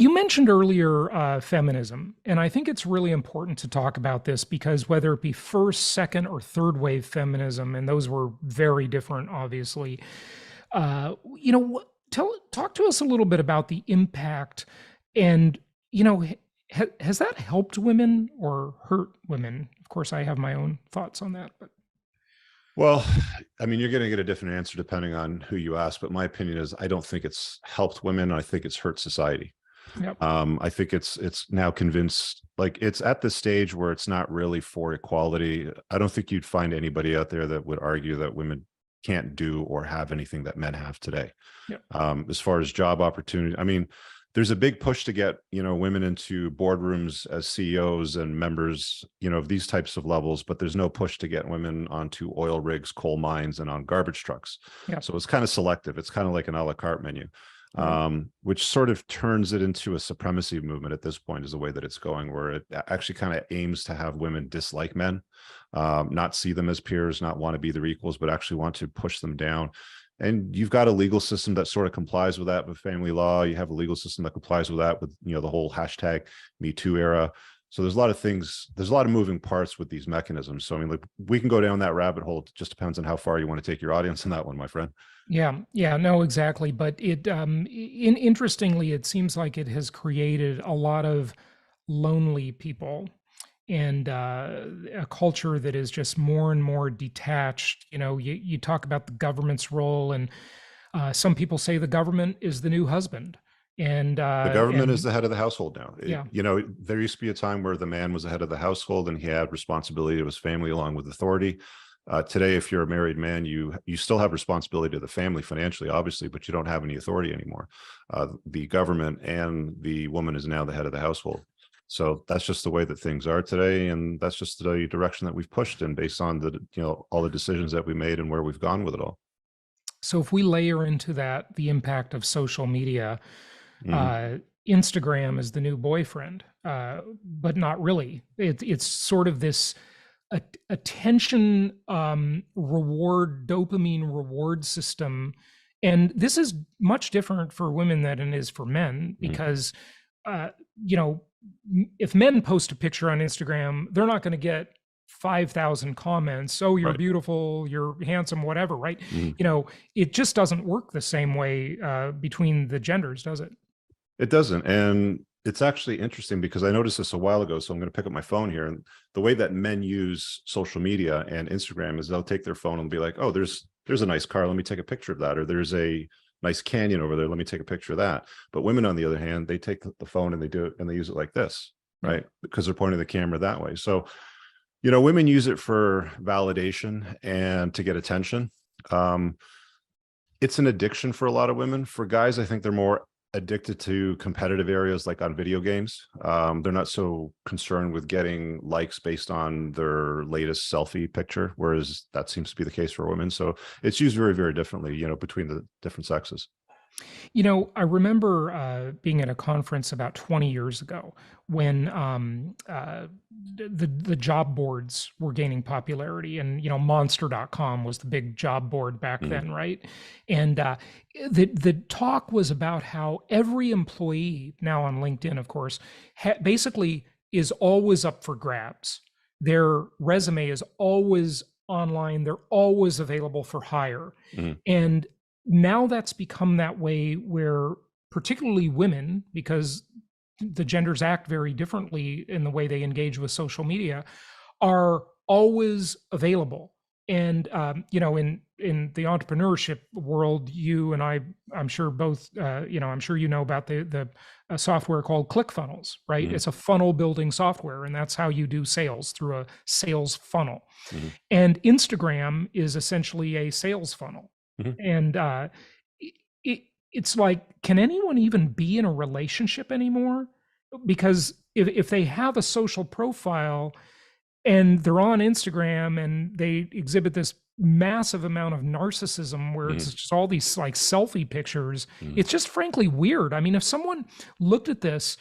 You mentioned earlier feminism, and I think it's really important to talk about this because whether it be first, second, or third wave feminism, and those were very different, obviously. Talk to us a little bit about the impact, and has that helped women or hurt women? Of course, I have my own thoughts on that, but Well, I mean, you're going to get a different answer depending on who you ask, but my opinion is I don't think it's helped women. I think it's hurt society. yeah, I think it's now convinced, like it's at the stage where it's not really for equality. I don't think you'd find anybody out there that would argue that women can't do or have anything that men have today. yeah, As far as job opportunity, I mean, there's a big push to get, women into boardrooms as CEOs and members, of these types of levels, but there's no push to get women onto oil rigs, coal mines, and on garbage trucks. yeah, So it's kind of selective. It's kind of like an a la carte menu, right. which sort of turns it into a supremacy movement at this point is the way that it's going, where it actually kind of aims to have women dislike men, not see them as peers, not want to be their equals, but actually want to push them down. And you've got a legal system that sort of complies with that with family law. You have a legal system that complies with that with, the whole hashtag Me Too era. So there's a lot of things, there's a lot of moving parts with these mechanisms. So, I mean, like we can go down that rabbit hole. It just depends on how far you want to take your audience in that one, my friend. Yeah, yeah, no, exactly. But interestingly, it seems like it has created a lot of lonely people and a culture that is just more and more detached. You talk about the government's role, and some people say the government is the new husband. And The government is the head of the household now. yeah, There used to be a time where the man was the head of the household and he had responsibility to his family along with authority. Today, if you're a married man, you still have responsibility to the family financially, obviously, but you don't have any authority anymore. The government and the woman is now the head of the household. So that's just the way that things are today, and that's just the direction that we've pushed in based on all the decisions that we made and where we've gone with it all. so if we layer into that the impact of social media, Mhm. uh, Instagram is the new boyfriend, but not really. It's sort of this attention reward, dopamine reward system. And this is much different for women than it is for men Mhm. because, uh, you know, if men post a picture on Instagram, they're not going to get 5,000 comments. Oh, you're Right. beautiful, you're handsome, whatever, right? Mhm. It just doesn't work the same way between the genders, does it? It doesn't. And it's actually interesting because I noticed this a while ago. So I'm going to pick up my phone here. And the way that men use social media and Instagram is they'll take their phone and be like, oh, there's a nice car. Let me take a picture of that. Or there's a nice canyon over there. Let me take a picture of that. But women, on the other hand, they take the phone and they do it and they use it like this, Yeah. right? Because they're pointing the camera that way. So, women use it for validation and to get attention. Um, it's an addiction for a lot of women. For guys, I think they're more addicted to competitive areas like on video games. They're not so concerned with getting likes based on their latest selfie picture, whereas that seems to be the case for women. So it's used very, very differently, between the different sexes. I remember being at a conference about 20 years ago when the job boards were gaining popularity, and Monster.com was the big job board back Mhm. then, right? And the talk was about how every employee now on LinkedIn, of course, basically is always up for grabs. Their resume is always online. They're always available for hire, Mhm. and now that's become that way where particularly women, because the genders act very differently in the way they engage with social media, are always available. And in the entrepreneurship world, you and I'm sure both, I'm sure about the software called ClickFunnels, right? Mhm. It's a funnel building software, and that's how you do sales, through a sales funnel. Mhm. And Instagram is essentially a sales funnel. Mhm. And it's like, can anyone even be in a relationship anymore? Because if they have a social profile and they're on Instagram and they exhibit this massive amount of narcissism where it's Mhm. just all these like selfie pictures, Mhm. it's just frankly weird. I mean, if someone looked at this,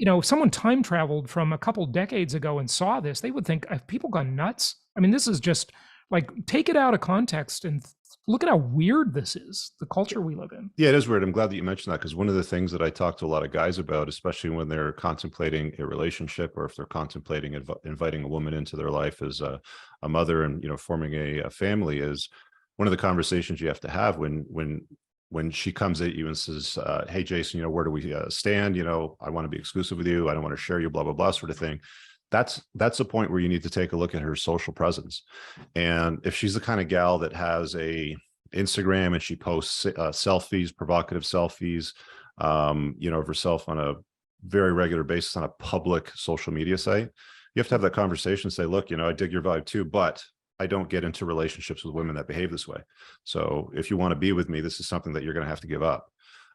if someone time traveled from a couple decades ago and saw this, they would think, have people gone nuts? I mean, this is just like, take it out of context and Look at how weird this is, the culture we live in. Yeah, it is weird. I'm glad that you mentioned that, because one of the things that I talk to a lot of guys about, especially when they're contemplating a relationship or if they're contemplating inviting a woman into their life as a mother and, forming a family, is one of the conversations you have to have when she comes at you and says, hey, Jason, where do we stand? I want to be exclusive with you. I don't want to share you, blah, blah, blah, sort of thing. That's the point where you need to take a look at her social presence. And if she's the kind of gal that has a Instagram and she posts selfies, provocative selfies, of herself on a very regular basis on a public social media site, you have to have that conversation and say, look, I dig your vibe too, but I don't get into relationships with women that behave this way. So if you want to be with me, this is something that you're going to have to give up.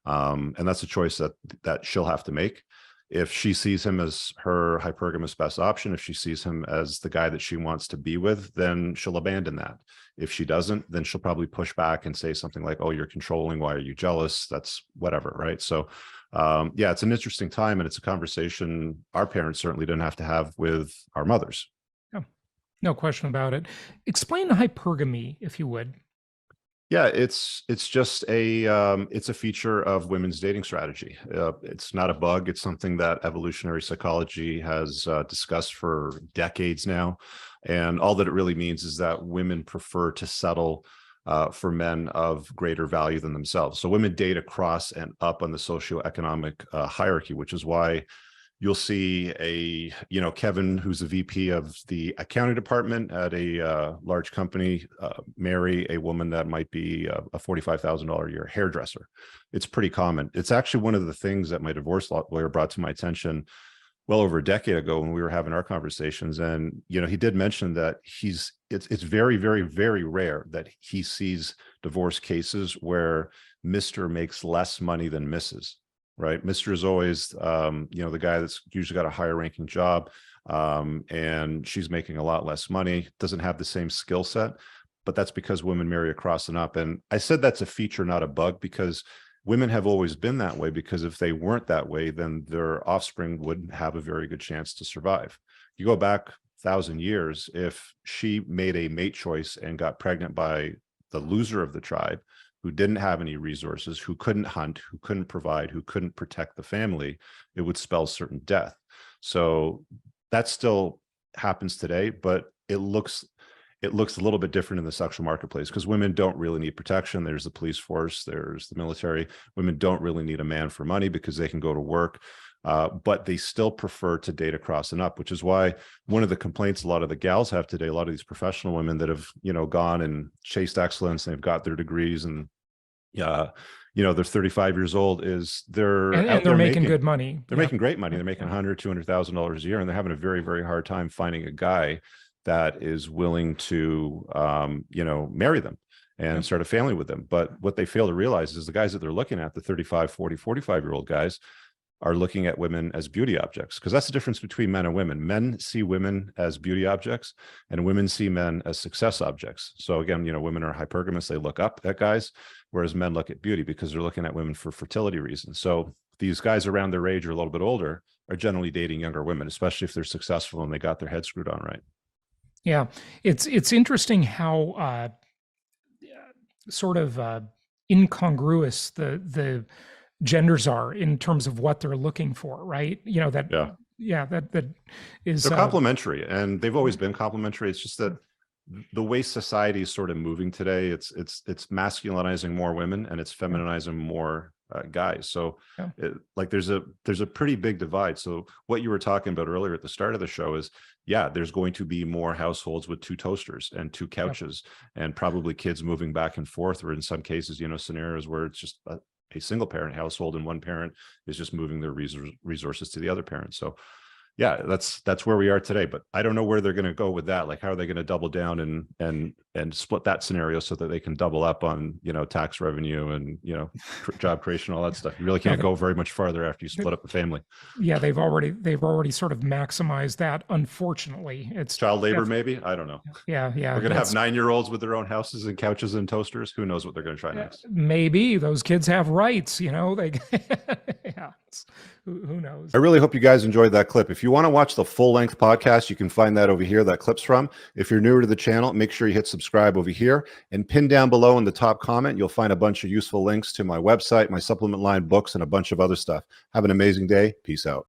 And that's a choice that she'll have to make. If she sees him as her hypergamous best option, if she sees him as the guy that she wants to be with, then she'll abandon that. If she doesn't, then she'll probably push back and say something like, oh, you're controlling. Why are you jealous? That's whatever, right? So yeah, it's an interesting time, and it's a conversation our parents certainly didn't have to have with our mothers. Yeah, no question about it. Explain hypergamy, if you would. Yeah, it's just it's a feature of women's dating strategy. It's not a bug. It's something that evolutionary psychology has discussed for decades now. And all that it really means is that women prefer to settle for men of greater value than themselves. So women date across and up on the socioeconomic hierarchy, which is why you'll see Kevin, who's the VP of the accounting department at a large company, marry a woman that might be a $45,000 a year hairdresser. It's pretty common. It's actually one of the things that my divorce lawyer brought to my attention well over a decade ago when we were having our conversations. And, he did mention that it's very, very, very rare that he sees divorce cases where Mr. makes less money than Mrs. Right. Mr. is always, the guy that's usually got a higher ranking job, and she's making a lot less money, doesn't have the same skill set, but that's because women marry across and up. And I said that's a feature, not a bug, because women have always been that way, because if they weren't that way, then their offspring wouldn't have a very good chance to survive. You go back 1,000 years, if she made a mate choice and got pregnant by the loser of the tribe, who didn't have any resources, who couldn't hunt, who couldn't provide, who couldn't protect the family, it would spell certain death. So that still happens today, but it looks a little bit different in the sexual marketplace, because women don't really need protection. There's the police force, there's the military. Women don't really need a man for money because they can go to work. But they still prefer to date across and up, which is why one of the complaints a lot of the gals have today, a lot of these professional women that have, gone and chased excellence, and they've got their degrees, and they're 35 years old, is they're making good money. They're making great money. They're making $100,000, $200,000 a year, and they're having a very, very hard time finding a guy that is willing to, marry them and start a family with them. But what they fail to realize is the guys that they're looking at, the 35, 40, 45-year-old guys, are looking at women as beauty objects, because that's the difference between men and women. Men see women as beauty objects, and women see men as success objects. So again, women are hypergamous. They look up at guys, whereas men look at beauty because they're looking at women for fertility reasons. So these guys around their age or a little bit older are generally dating younger women, especially if they're successful and they got their head screwed on right. Yeah, it's interesting how sort of incongruous the genders are in terms of what they're looking for, right? That is, they're complementary, and they've always been complementary. It's just that the way society is sort of moving today, it's masculinizing more women and it's feminizing more guys. So there's a pretty big divide. So what you were talking about earlier at the start of the show is, there's going to be more households with 2 toasters and 2 couches, and probably kids moving back and forth, or in some cases, scenarios where it's just a single parent household and one parent is just moving their resources to the other parent. So that's where we are today, but I don't know where they're going to go with that. Like, how are they going to double down and split that scenario so that they can double up on, tax revenue and, job creation, all that stuff. You really can't go very much farther after you split up the family. Yeah. They've already sort of maximized that. Unfortunately, it's child labor. Maybe. I don't know. Yeah. We're going to have 9-year-olds with their own houses and couches and toasters. Who knows what they're going to try next? Maybe those kids have rights, they, who knows? I really hope you guys enjoyed that clip. If you want to watch the full length podcast, you can find that over here, that clip's from. If you're newer to the channel, make sure you hit subscribe subscribe over here, and pinned down below in the top comment, you'll find a bunch of useful links to my website, my supplement line, books, and a bunch of other stuff. Have an amazing day. Peace out.